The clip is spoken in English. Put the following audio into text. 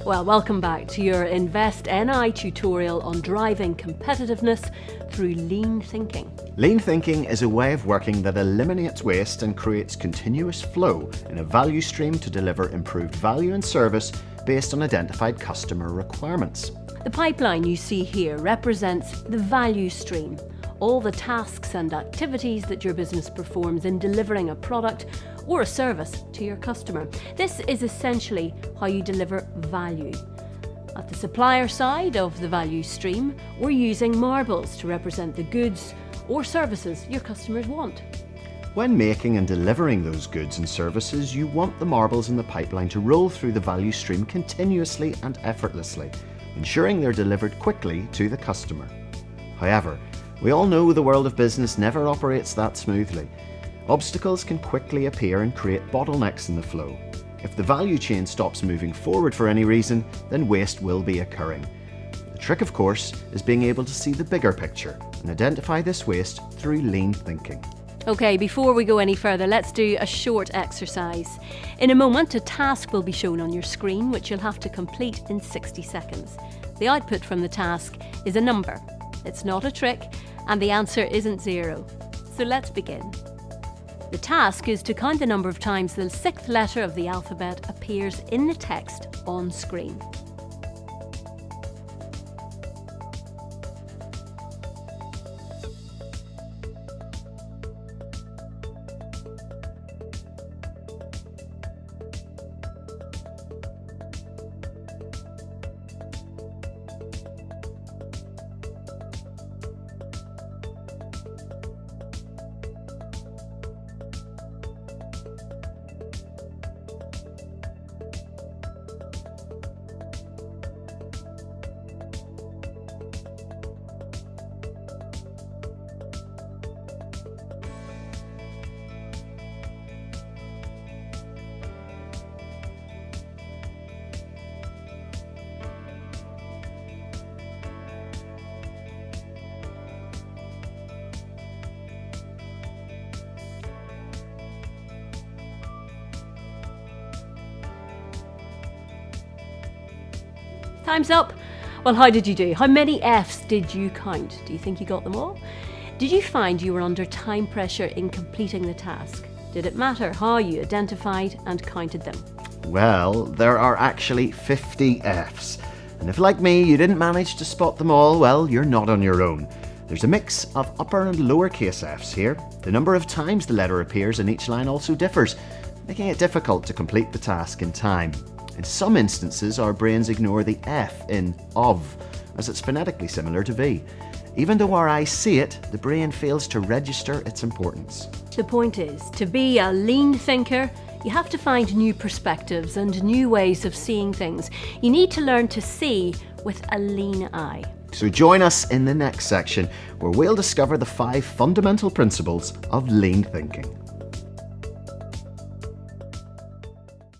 Well, welcome back to your Invest NI tutorial on driving competitiveness through lean thinking. Lean thinking is a way of working that eliminates waste and creates continuous flow in a value stream to deliver improved value and service based on identified customer requirements. The pipeline you see here represents the value stream, all the tasks and activities that your business performs in delivering a product or a service to your customer. This is essentially how you deliver value. At the supplier side of the value stream, we're using marbles to represent the goods or services your customers want. When making and delivering those goods and services, you want the marbles in the pipeline to roll through the value stream continuously and effortlessly, ensuring they're delivered quickly to the customer. However, we all know the world of business never operates that smoothly. Obstacles can quickly appear and create bottlenecks in the flow. If the value chain stops moving forward for any reason, then waste will be occurring. The trick, of course, is being able to see the bigger picture and identify this waste through lean thinking. Okay, before we go any further, let's do a short exercise. In a moment, a task will be shown on your screen, which you'll have to complete in 60 seconds. The output from the task is a number. It's not a trick, and the answer isn't 0. So let's begin. The task is to count the number of times the 6th letter of the alphabet appears in the text on screen. Time's up. Well, how did you do? How many F's did you count? Do you think you got them all? Did you find you were under time pressure in completing the task? Did it matter how you identified and counted them? Well, there are actually 50 F's. And if, like me, you didn't manage to spot them all, well, you're not on your own. There's a mix of upper and lowercase F's here. The number of times the letter appears in each line also differs, making it difficult to complete the task in time. In some instances, our brains ignore the F in of, as it's phonetically similar to V. Even though our eyes see it, the brain fails to register its importance. The point is, to be a lean thinker, you have to find new perspectives and new ways of seeing things. You need to learn to see with a lean eye. So join us in the next section, where we'll discover the 5 fundamental principles of lean thinking.